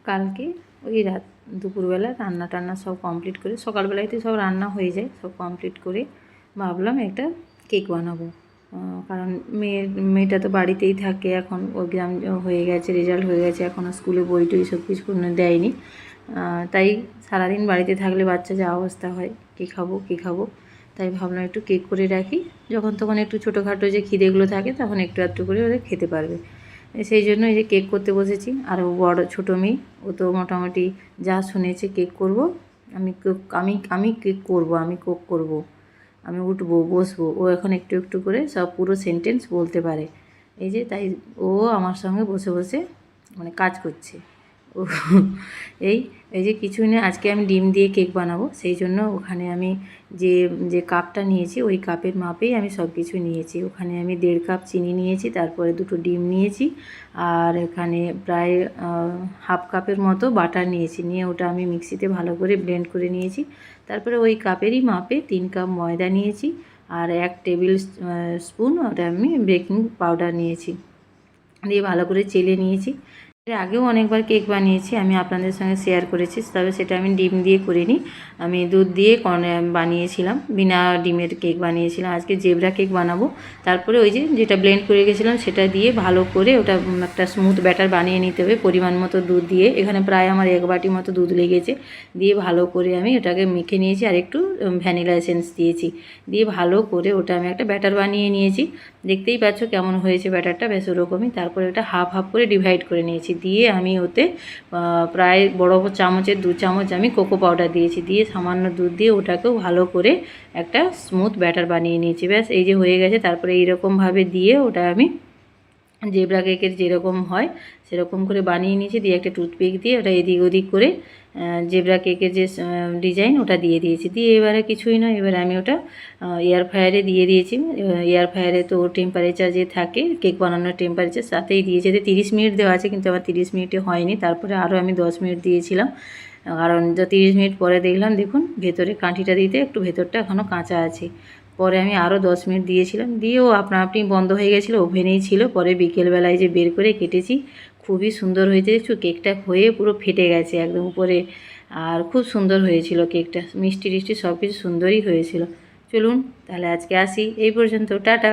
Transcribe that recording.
কালকে ওই দুপুরবেলা রান্না টান্না সব কমপ্লিট করে, সকালবেলাতে সব রান্না হয়ে যায়, সব কমপ্লিট করে ভাবলাম একটা কেক বানাবো। কারণ মেয়েটা তো বাড়িতেই থাকে, এখন এক্সাম হয়ে গেছে, রেজাল্ট হয়ে গেছে, এখনও স্কুলে বই টই সব কিছু দেয়নি। তাই সারাদিন বাড়িতে থাকলে বাচ্চা যা অবস্থা হয়, কী খাবো কী খাবো, তাই ভাবলাম একটু কেক করে রাখি, যখন তখন একটু ছোটোখাটো যে খিদেগুলো থাকে তখন একটু একটু করে ওরা খেতে পারবে। সেই জন্য এই যে কেক করতে বসেছি। আর বড় ছোটো মেয়ে ও তো মোটামুটি যা শুনেছে কেক করব, আমি কেক করব, আমি কোক করব, আমি উঠবো বসবো, ও এখন একটু একটু করে সব পুরো সেন্টেন্স বলতে পারে। এই যে তাই ও আমার সঙ্গে বসে বসে মানে কাজ করছে। ও এই এই যে কিছুই না, আজকে আমি ডিম দিয়ে কেক বানাবো, সেই জন্য ওখানে আমি যে যে কাপটা নিয়েছি ওই কাপের মাপেই আমি সব কিছু নিয়েছি। ওখানে আমি 1.5 কাপ চিনি নিয়েছি, তারপরে 2টো ডিম নিয়েছি, আর এখানে প্রায় 1/2 কাপের মতো বাটার নিয়েছি। নিয়ে ওটা আমি মিক্সিতে ভালো করে ব্লেন্ড করে নিয়েছি। তারপরে ওই কাপেরই মাপে 3 কাপ ময়দা নিয়েছি, আর 1 টেবিল স্পুন ওটা আমি বেকিং পাউডার নিয়েছি, দিয়ে ভালো করে চেলে নিয়েছি। এর আগেও অনেকবার কেক বানিয়েছি, আমি আপনাদের সঙ্গে শেয়ার করেছি, তবে সেটা আমি ডিম দিয়ে করিনি, আমি দুধ দিয়ে বানিয়েছিলাম, বিনা ডিমের কেক বানিয়েছিলাম। আজকে জেবরা কেক বানাবো। তারপরে ওই যেটা ব্লেন্ড করে গেছিলাম সেটা দিয়ে ভালো করে ওটা একটা স্মুথ ব্যাটার বানিয়ে নিতে হবে, পরিমাণ মতো দুধ দিয়ে। এখানে প্রায় আমার 1 বাটি মতো দুধ লেগেছে। দিয়ে ভালো করে আমি ওটাকে মেখে নিয়েছি, আর একটু ভ্যানিলা এসেন্স দিয়েছি, দিয়ে ভালো করে ওটা আমি একটা ব্যাটার বানিয়ে নিয়েছি। দেখতেই পাচ্ছ কেমন হয়েছে ব্যাটারটা, বেশ ওরকমই। তারপরে ওটা হাফ হাফ করে ডিভাইড করে নিয়েছি, দিয়ে আমি ওতে প্রায় বড় চামচের 2 চামচ আমি কোকো পাউডার দিয়েছি, দিয়ে সামান্য দুধ দিয়ে ওটাকেও ভালো করে একটা স্মুথ ব্যাটার বানিয়ে নিয়েছি। ব্যাস এই যে হয়ে গেছে। তারপরে এইরকমভাবে দিয়ে ওটা আমি জেবরা কেকের যেরকম হয় সেরকম করে বানিয়ে নিয়েছি, দিয়ে একটা টুথপিক দিয়ে ওটা এদিক ওদিক করে জেবরা কেকের যে ডিজাইন ওটা দিয়ে দিয়েছি। দিয়ে এবারে কিছুই নয়, এবারে আমি ওটা এয়ার ফ্রায়ারে দিয়ে দিয়েছি। এয়ার ফ্রায়ারে তো টেম্পারেচার যে থাকে কেক বানানোর টেম্পারেচার সাথেই দিয়েছে, 30 মিনিট দেওয়া আছে, কিন্তু আমার 30 মিনিটে হয়নি। তারপরে আরও আমি 10 মিনিট দিয়েছিলাম, কারণ 30 মিনিট পরে দেখলাম দেখুন ভেতরে কাঠিটা দিতে একটু ভেতরটা এখনও কাঁচা আছে। পরে আমি আরও 10 মিনিট দিয়েছিলাম, দিয়েও আপনা আপনি বন্ধ হয়ে গেছিলো, ওভেনেই ছিল। পরে বিকেলবেলায় যে বের করে কেটেছি, খুবই সুন্দর হয়েছে। দেখছো কেকটা হয়ে পুরো ফেটে গেছে একদম উপরে, আর খুব সুন্দর হয়েছিল কেকটা, মিষ্টি টিষ্টি সব কিছু সুন্দরই হয়েছিল। চলুন তাহলে আজকে আসি এই পর্যন্ত, টাটা।